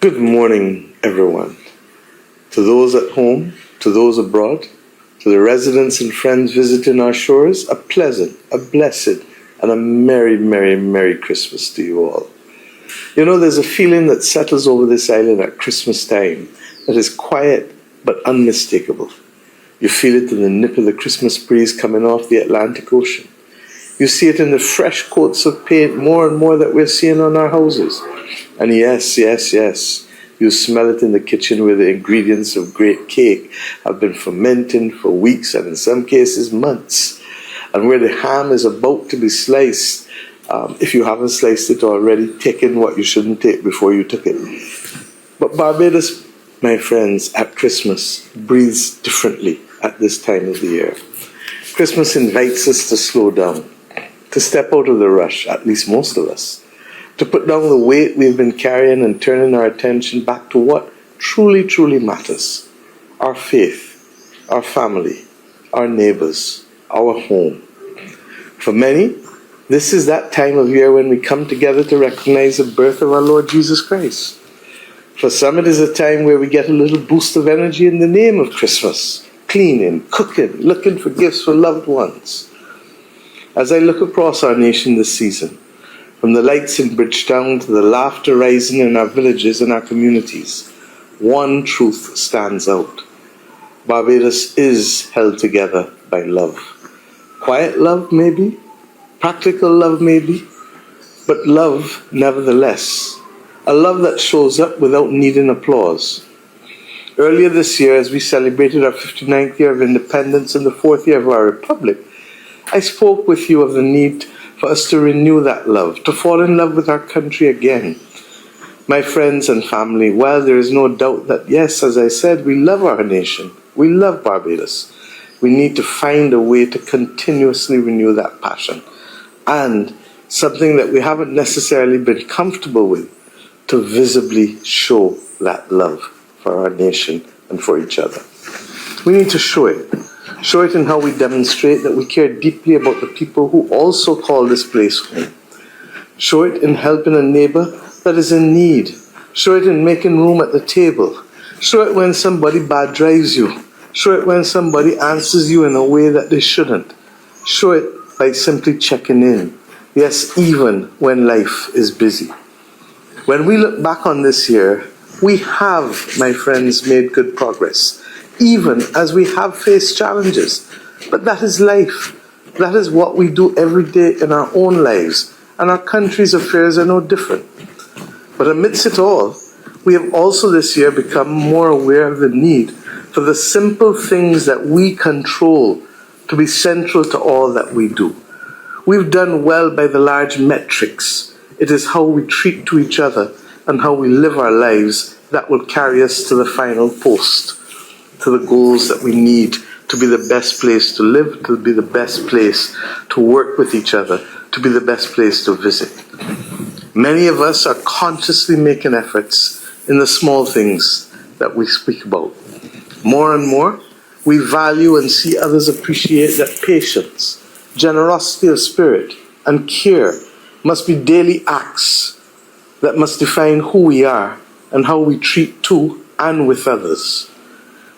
Good morning, everyone. To those at home, to those abroad, to the residents and friends visiting our shores, a pleasant, a blessed, and a merry, merry, merry Christmas to you all. You know, there's a feeling that settles over this island at Christmas time that is quiet but unmistakable. You feel it in the nip of the Christmas breeze coming off the Atlantic Ocean. You see it in the fresh coats of paint more and more that we're seeing on our houses. And yes, you smell it in the kitchen where the ingredients of great cake have been fermenting for weeks and in some cases months. And where the ham is about to be sliced, if you haven't sliced it already, take in what you shouldn't take before you took it. But Barbados, my friends, at Christmas breathes differently at this time of the year. Christmas invites us to slow down, to step out of the rush, at least most of us, to put down the weight we've been carrying and turning our attention back to what truly, truly matters. Our faith, our family, our neighbors, our home. For many, this is that time of year when we come together to recognize the birth of our Lord Jesus Christ. For some, it is a time where we get a little boost of energy in the name of Christmas, cleaning, cooking, looking for gifts for loved ones. As I look across our nation this season, from the lights in Bridgetown to the laughter rising in our villages and our communities, one truth stands out. Barbados is held together by love. Quiet love, maybe. Practical love, maybe. But love, nevertheless. A love that shows up without needing applause. Earlier this year, as we celebrated our 59th year of independence and the 4th year of our republic, I spoke with you of the need for us to renew that love, to fall in love with our country again. My friends and family, while there is no doubt that, yes, as I said, we love our nation, we love Barbados, we need to find a way to continuously renew that passion. And something that we haven't necessarily been comfortable with, to visibly show that love for our nation and for each other. We need to show it. Show it in how we demonstrate that we care deeply about the people who also call this place home. Show it in helping a neighbor that is in need. Show it in making room at the table. Show it when somebody bad drives you. Show it when somebody answers you in a way that they shouldn't. Show it by simply checking in. Yes, even when life is busy. When we look back on this year, we have, my friends, made good progress. Even as we have faced challenges. But that is life. That is what we do every day in our own lives, and our country's affairs are no different. But amidst it all, we have also this year become more aware of the need for the simple things that we control to be central to all that we do. We've done well by the large metrics. It is how we treat to each other and how we live our lives that will carry us to the final post, to the goals that we need to be the best place to live, to be the best place to work with each other, to be the best place to visit. Many of us are consciously making efforts in the small things that we speak about. More and more, we value and see others appreciate that patience, generosity of spirit, and care must be daily acts that must define who we are and how we treat to and with others.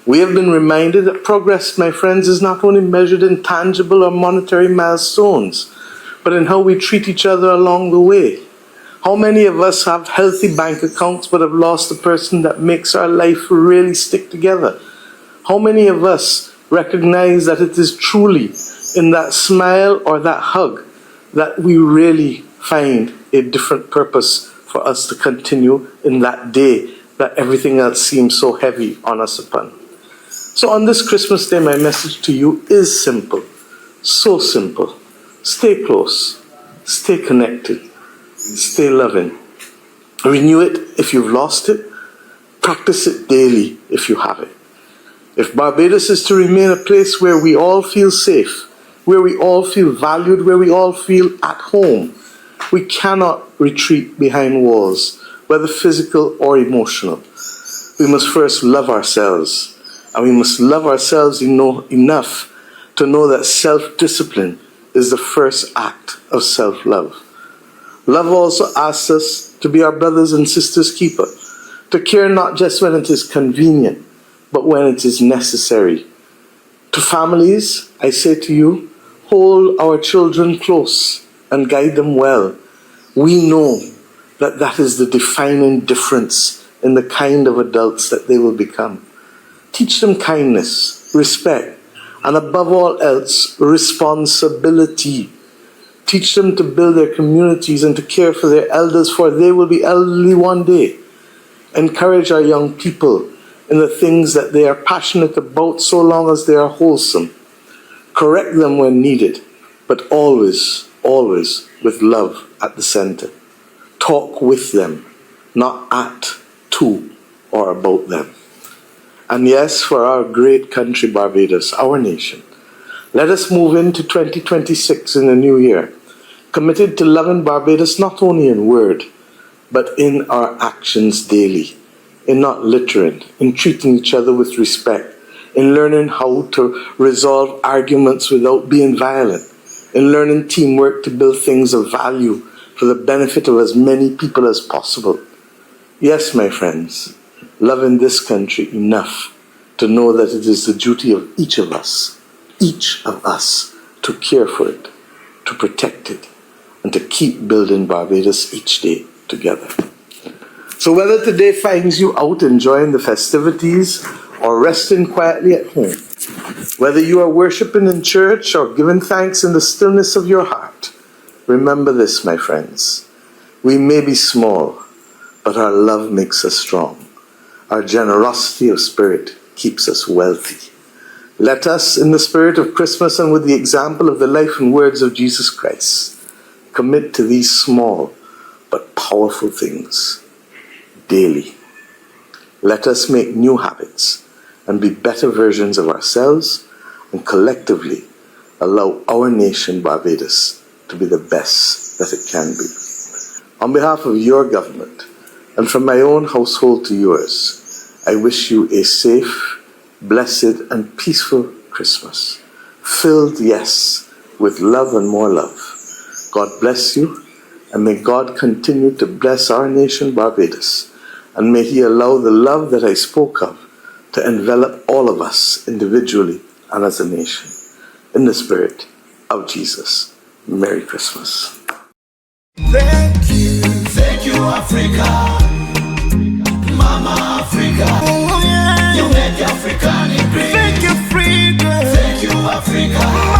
We have been reminded that progress, my friends, is not only measured in tangible or monetary milestones, but in how we treat each other along the way. How many of us have healthy bank accounts but have lost the person that makes our life really stick together? How many of us recognize that it is truly in that smile or that hug that we really find a different purpose for us to continue in that day that everything else seems so heavy on us upon? So on this Christmas Day, my message to you is simple. So simple. Stay close. Stay connected. Stay loving. Renew it if you've lost it. Practice it daily if you have it. If Barbados is to remain a place where we all feel safe, where we all feel valued, where we all feel at home, we cannot retreat behind walls, whether physical or emotional. We must first love ourselves. And we must love ourselves enough to know that self-discipline is the first act of self-love. Love also asks us to be our brothers and sisters' keeper, to care not just when it is convenient, but when it is necessary. To families, I say to you, hold our children close and guide them well. We know that that is the defining difference in the kind of adults that they will become. Teach them kindness, respect, and above all else, responsibility. Teach them to build their communities and to care for their elders, for they will be elderly one day. Encourage our young people in the things that they are passionate about, so long as they are wholesome. Correct them when needed, but always, always with love at the center. Talk with them, not at, to, or about them. And yes, for our great country, Barbados, our nation, let us move into 2026 in the new year, committed to loving Barbados not only in word, but in our actions daily, in not littering, in treating each other with respect, in learning how to resolve arguments without being violent, in learning teamwork to build things of value for the benefit of as many people as possible. Yes, my friends, loving this country enough to know that it is the duty of each of us, to care for it, to protect it, and to keep building Barbados each day together. So whether today finds you out enjoying the festivities or resting quietly at home, whether you are worshiping in church or giving thanks in the stillness of your heart, remember this, my friends. We may be small, but our love makes us strong. Our generosity of spirit keeps us wealthy. Let us, in the spirit of Christmas and with the example of the life and words of Jesus Christ, commit to these small but powerful things daily. Let us make new habits and be better versions of ourselves, and collectively allow our nation, Barbados, to be the best that it can be. On behalf of your government, and from my own household to yours, I wish you a safe, blessed, and peaceful Christmas, filled, yes, with love and more love. God bless you, and may God continue to bless our nation, Barbados, and may He allow the love that I spoke of to envelop all of us individually and as a nation. In the spirit of Jesus, Merry Christmas. Thank you, Africa, Mama Africa. Oh, yeah. You make Africa great. Thank you, Africa.